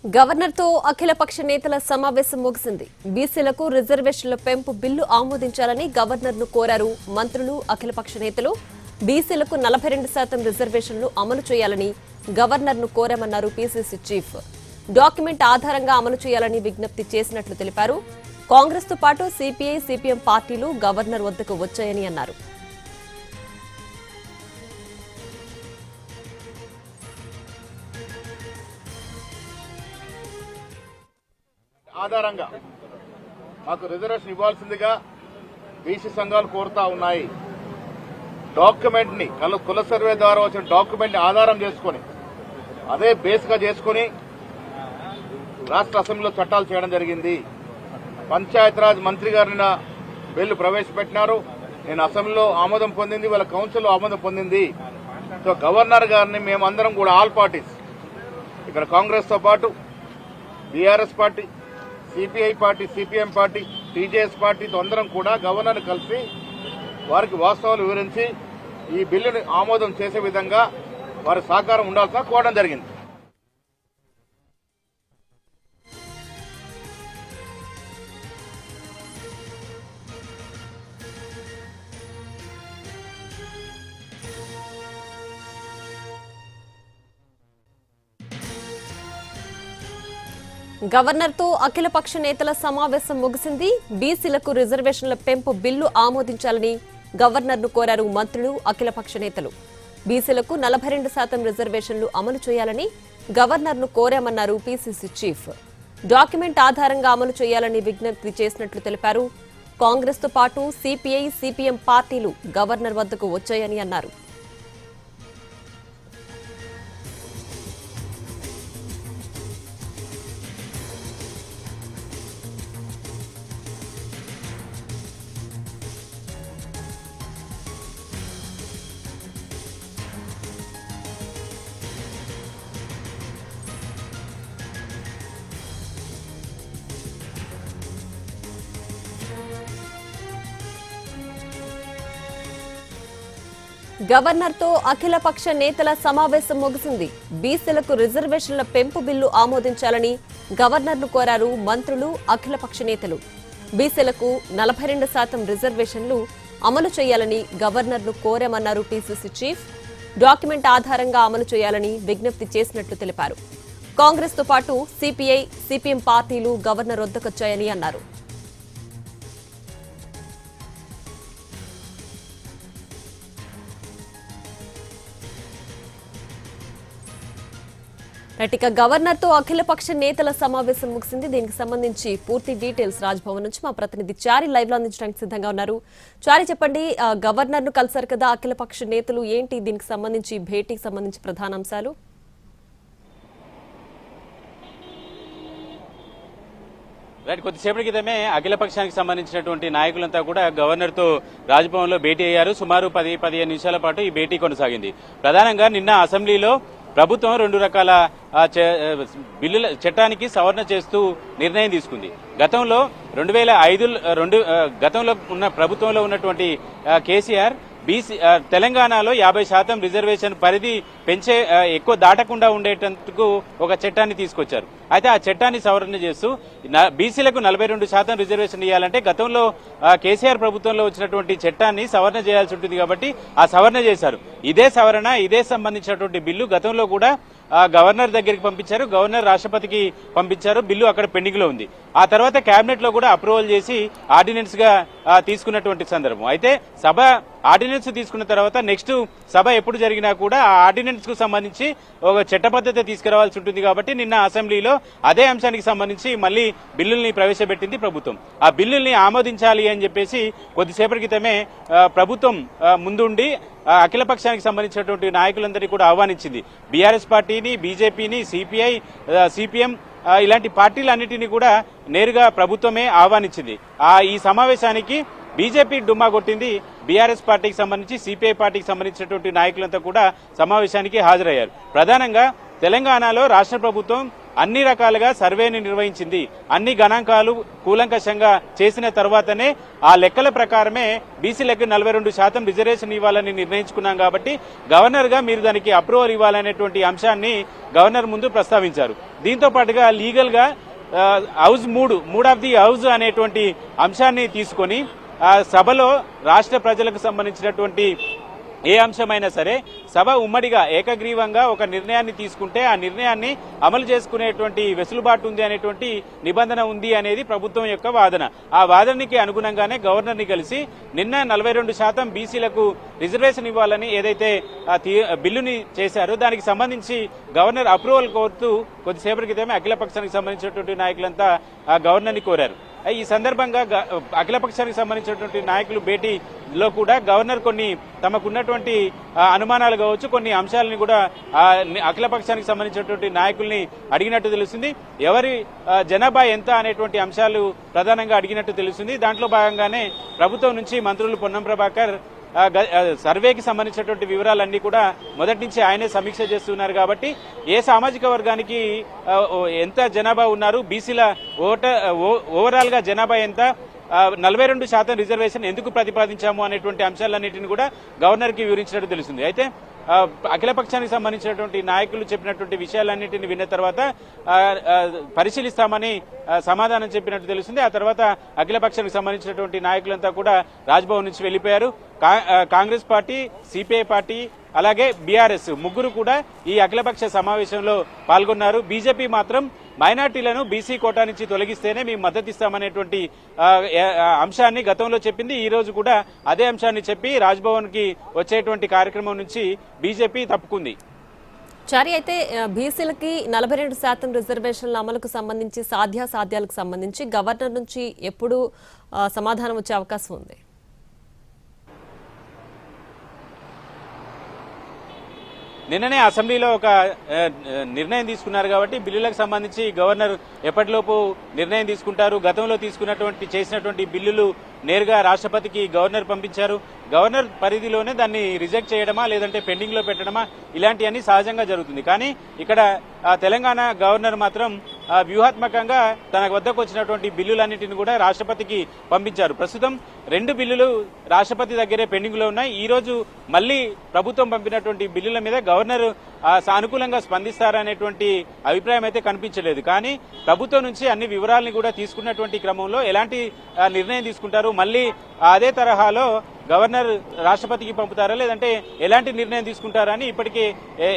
Governor తో అఖిలపక్ష నేతల సమావేశం ముగిసింది. బీసీలకు రిజర్వేషన్ల పెంపు బిల్లు ఆమోదించాలని గవర్నర్ ను కోరారు మంత్రులు, అఖిలపక్ష నేతలు. బీసీలకు 42% రిజర్వేషన్లు అమలు చేయాలని గవర్నర్ ను కోరామన్నారు పీసీసీ చీఫ్. డాక్యుమెంట్ ఆధారంగా అమలు చేయాలని విజ్ఞప్తి చేసినట్లు తెలిపారు. కాంగ్రెస్ తో పాటు సిపిఐ, సిపిఎం పార్టీలు గవర్నర్ వద్దకు వచ్చాయని అన్నారు. ఆధారంగా మాకు రిజర్వేషన్ ఇవ్వాల్సిందిగా బీసీ సంఘాలు కోరుతా ఉన్నాయి. డాక్యుమెంట్ ని కుల సర్వే ద్వారా వచ్చిన డాక్యుమెంట్ ని ఆధారం చేసుకుని అదే బేస్ గా చేసుకుని రాష్ట్ర అసెంబ్లీలో చట్టాలు చేయడం జరిగింది. పంచాయతీరాజ్ మంత్రి గారిని బిల్లు ప్రవేశపెట్టినారు. నేను అసెంబ్లీలో ఆమోదం పొందింది, వాళ్ళ కౌన్సిల్లో ఆమోదం పొందింది. సో గవర్నర్ గారిని మేమందరం కూడా ఆల్ పార్టీస్, ఇక్కడ కాంగ్రెస్ తో పాటు BRS party, CPI party, CPM party, TJS పార్టీతో అందరం కూడా గవర్నర్ని కలిసి వారికి వాస్తవాలు వివరించి ఈ బిల్లుని ఆమోదం చేసే విధంగా వారి సహకారం ఉండాల్సిన కోరడం జరిగింది. గవర్నర్ తో అఖిలపక్ష నేతల సమావేశం ముగిసింది. బీసీలకు రిజర్వేషన్ల పెంపు బిల్లు ఆమోదించాలని గవర్నర్ ను కోరారు మంత్రులు, అఖిలపక్ష నేతలు. బీసీలకు 42% రిజర్వేషన్లు అమలు చేయాలని గవర్నర్ ను కోరామన్నారు పీసీసీ చీఫ్. డాక్యుమెంట్ ఆధారంగా అమలు చేయాలని విజ్ఞప్తి చేసినట్లు తెలిపారు. కాంగ్రెస్ తో పాటు సిపిఐ, సిపిఎం పార్టీలు గవర్నర్ వద్దకు వచ్చాయని అన్నారు. గవర్నర్ తో అఖిలపక్ష నేతల సమావేశం ముగిసింది. బీసీలకు రిజర్వేషన్ల పెంపు బిల్లు ఆమోదించాలని గవర్నర్ ను కోరారు మంత్రులు, అఖిలపక్ష నేతలు. బీసీలకు 42% రిజర్వేషన్లు అమలు చేయాలని గవర్నర్ ను కోరామన్నారు పీసీసీ చీఫ్. డాక్యుమెంట్ ఆధారంగా అమలు చేయాలని విజ్ఞప్తి చేసినట్లు తెలిపారు. కాంగ్రెస్ తో పాటు సిపిఐ, సిపిఎం పార్టీలు గవర్నర్ వద్దకొచ్చాయని అన్నారు. ఇక గవర్నర్ తో అఖిలపక్ష నేతల సమావేశం ముగిసింది. దీనికి సంబంధించి పూర్తి డీటెయిల్స్ రాజ్భవన్ నుంచి మా ప్రతినిధి చారి లైవ్ లో అందించడానికి సిద్ధంగా ఉన్నారు. చారి, చెప్పండి, గవర్నర్ ను కలిసారు కదా అఖిలపక్ష నేతలు, ఏంటి దీనికి సంబంధించి భేటీకి సంబంధించి ప్రధాన అంశాలు? కొద్దిసేపటి క్రితమే అఖిలపక్షానికి సంబంధించినటువంటి నాయకులంతా కూడా గవర్నర్ తో రాజ్భవన్ లో భేటీ అయ్యారు. సుమారు 10-15 నిమిషాల పాటు ఈ భేటీ కొనసాగింది. ప్రధానంగా నిన్న అసెంబ్లీలో ప్రభుత్వం 2 రకాల బిల్లుల చట్టానికి సవరణ చేస్తూ నిర్ణయం తీసుకుంది. గతంలో 2005 గతంలో ఉన్న ప్రభుత్వంలో ఉన్నటువంటి కేసీఆర్ తెలంగాణలో 50% రిజర్వేషన్ పరిధి పెంచే ఎక్కువ దాటకుండా ఉండేటందుకు ఒక చట్టాన్ని తీసుకొచ్చారు. అయితే ఆ చట్టాన్ని సవరణ చేస్తూ బీసీలకు 42% రిజర్వేషన్ ఇవ్వాలంటే గతంలో కేసీఆర్ ప్రభుత్వంలో వచ్చినటువంటి చట్టాన్ని సవరణ చేయాల్సి ఉంటుంది కాబట్టి ఆ సవరణ చేశారు. ఇదే సంబంధించినటువంటి బిల్లు గతంలో కూడా గవర్నర్ దగ్గరికి పంపించారు. గవర్నర్ రాష్ట్రపతికి పంపించారు. బిల్లు అక్కడ పెండింగ్ లో ఉంది. ఆ తర్వాత కేబినెట్ లో కూడా అప్రూవల్ చేసి ఆర్డినెన్స్ గా తీసుకున్నటువంటి సందర్భం. అయితే సభ ఆర్డినెన్స్ తీసుకున్న తర్వాత నెక్స్ట్ సభ ఎప్పుడు జరిగినా కూడా ఆ ఆర్డినెన్స్ కు సంబంధించి ఒక చట్టబద్ధత తీసుకురావాల్సి ఉంటుంది కాబట్టి నిన్న అసెంబ్లీలో అదే అంశానికి సంబంధించి మళ్లీ బిల్లుల్ని ప్రవేశపెట్టింది ప్రభుత్వం. ఆ బిల్లుల్ని ఆమోదించాలి అని చెప్పేసి కొద్దిసేపటి క్రితమే ప్రభుత్వం ముందుండి అఖిలపక్షానికి సంబంధించినటువంటి నాయకులందరినీ కూడా ఆహ్వానించింది. బీఆర్ఎస్ పార్టీని, బీజేపీని, సిపిఐ, సిపిఎం ఇలాంటి పార్టీలన్నింటినీ కూడా నేరుగా ప్రభుత్వమే ఆహ్వానించింది. ఈ సమావేశానికి బీజేపీ డుమ్మా కొట్టింది. బీఆర్ఎస్ పార్టీకి సంబంధించి, సిపిఐ పార్టీకి సంబంధించినటువంటి నాయకులంతా కూడా సమావేశానికి హాజరయ్యారు. ప్రధానంగా తెలంగాణలో రాష్ట్ర ప్రభుత్వం అన్ని రకాలుగా సర్వేని నిర్వహించింది. అన్ని గణాంకాలు కూలంకషంగా చేసిన తర్వాతనే ఆ లెక్కల ప్రకారమే బీసీలకు 42% రిజర్వేషన్ ఇవ్వాలని నిర్ణయించుకున్నాం కాబట్టి గవర్నర్ గా మీరు దానికి అప్రూవల్ ఇవ్వాలనేటువంటి అంశాన్ని గవర్నర్ ముందు ప్రస్తావించారు. దీంతో పాటుగా లీగల్ గా house mood of the house అనేటువంటి అంశాన్ని తీసుకొని సభలో రాష్ట్ర ప్రజలకు సంబంధించినటువంటి ఏ అంశమైనా సరే సభ ఉమ్మడిగా ఏకగ్రీవంగా ఒక నిర్ణయాన్ని తీసుకుంటే ఆ నిర్ణయాన్ని అమలు చేసుకునేటువంటి వెసులుబాటు ఉంది అనేటువంటి నిబంధన ఉంది అనేది ప్రభుత్వం యొక్క వాదన. ఆ వాదనకి అనుగుణంగానే గవర్నర్ని కలిసి నిన్న 42% బీసీలకు రిజర్వేషన్ ఇవ్వాలని ఏదైతే బిల్లుని చేశారో దానికి సంబంధించి గవర్నర్ అప్రూవల్ కోరుతూ కొద్దిసేపటి క్రితమే అఖిలపక్షానికి సంబంధించినటువంటి నాయకులంతా గవర్నర్ని కోరారు. ఈ సందర్భంగా అఖిలపక్షానికి సంబంధించినటువంటి నాయకులు భేటీలో కూడా గవర్నర్ కొన్ని తమకున్నటువంటి అనుమానాలు కావచ్చు, కొన్ని అంశాలని కూడా అఖిలపక్షానికి సంబంధించినటువంటి నాయకుల్ని అడిగినట్టు తెలుస్తుంది. ఎవరి జనాభా ఎంత అనేటువంటి అంశాలు ప్రధానంగా అడిగినట్టు తెలుస్తుంది. దాంట్లో భాగంగానే ప్రభుత్వం నుంచి మంత్రులు పొన్నం ప్రభాకర్ సర్వేకి సంబంధించినటువంటి వివరాలన్నీ కూడా మొదటి నుంచి ఆయనే సమీక్ష చేస్తున్నారు. కాబట్టి ఏ సామాజిక వర్గానికి ఎంత జనాభా ఉన్నారు, బీసీల ఓవరాల్ గా జనాభా ఎంత, 42% రిజర్వేషన్ ఎందుకు ప్రతిపాదించాము అనేటువంటి అంశాలన్నింటినీ కూడా గవర్నర్ కి వివరించినట్టు తెలుస్తుంది. అయితే అఖిలపక్షానికి సంబంధించినటువంటి నాయకులు చెప్పినటువంటి విషయాలన్నింటినీ విన్న తర్వాత పరిశీలిస్తామని సమాధానం చెప్పినట్టు తెలుస్తుంది. ఆ తర్వాత అఖిలపక్షానికి సంబంధించినటువంటి నాయకులంతా కూడా రాజ్భవన్ నుంచి వెళ్లిపోయారు. కాంగ్రెస్ పార్టీ, సిపిఐ పార్టీ అలాగే బీఆర్ఎస్ ముగ్గురు కూడా ఈ అఖిలపక్ష సమావేశంలో పాల్గొన్నారు. బీజేపీ మాత్రం మైనార్టీలను బీసీ కోటా నుంచి తొలగిస్తేనే మేము మద్దతిస్తామనేటువంటి అంశాన్ని గతంలో చెప్పింది. ఈ రోజు కూడా అదే అంశాన్ని చెప్పి రాజ్భవన్ కి వచ్చేటువంటి కార్యక్రమం నుంచి బీజేపీ తప్పుకుంది. చారి, అయితే బీసీలకి 42% రిజర్వేషన్ల అమలుకు సంబంధించి సాధ్యాసాధ్యాలకు సంబంధించి గవర్నర్ నుంచి ఎప్పుడు సమాధానం వచ్చే అవకాశం ఉంది? నిన్ననే అసెంబ్లీలో ఒక నిర్ణయం తీసుకున్నారు కాబట్టి బిల్లులకు సంబంధించి గవర్నర్ ఎప్పటిలోపు నిర్ణయం తీసుకుంటారు. గతంలో చేసినటువంటి బిల్లులు నేరుగా రాష్ట్రపతికి గవర్నర్ పంపించారు. గవర్నర్ పరిధిలోనే దాన్ని రిజెక్ట్ చేయడమా లేదంటే పెండింగ్ లో పెట్టడమా ఇలాంటివన్నీ సహజంగా జరుగుతుంది. కానీ ఇక్కడ తెలంగాణ గవర్నర్ మాత్రం వ్యూహాత్మకంగా తన వద్దకు వచ్చినటువంటి బిల్లులన్నింటినీ కూడా రాష్ట్రపతికి పంపించారు. ప్రస్తుతం 2 బిల్లులు రాష్ట్రపతి దగ్గరే పెండింగ్ లో ఉన్నాయి. ఈ రోజు మళ్లీ ప్రభుత్వం పంపినటువంటి బిల్లుల మీద గవర్నర్ సానుకూలంగా స్పందిస్తారనేటువంటి అభిప్రాయం అయితే కనిపించలేదు. కానీ ప్రభుత్వం నుంచి అన్ని వివరాలను కూడా తీసుకున్నటువంటి క్రమంలో ఎలాంటి నిర్ణయం తీసుకుంటారు, మళ్ళీ అదే తరహాలో గవర్నర్ రాష్ట్రపతికి పంపుతారా లేదంటే ఎలాంటి నిర్ణయం తీసుకుంటారని ఇప్పటికీ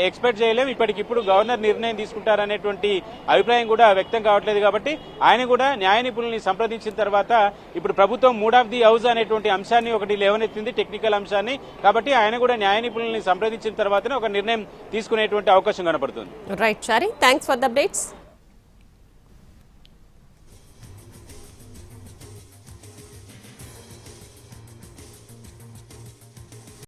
ఎక్స్పెక్ట్ చేయలేం. ఇప్పటికిప్పుడు గవర్నర్ నిర్ణయం తీసుకుంటారనేటువంటి అభిప్రాయం కూడా వ్యక్తం కావట్లేదు. కాబట్టి ఆయన కూడా న్యాయ నిపుణుల్ని సంప్రదించిన తర్వాత ఇప్పుడు ప్రభుత్వం మూడ్ ఆఫ్ ది హౌస్ అనేటువంటి అంశాన్ని ఒకటి లేవనెత్తింది, టెక్నికల్ అంశాన్ని. కాబట్టి ఆయన కూడా న్యాయ నిపుణుల్ని సంప్రదించిన తర్వాతనే ఒక నిర్ణయం తీసుకునేటువంటి అవకాశం కనపడుతుంది. Right Chari, thanks for the updates.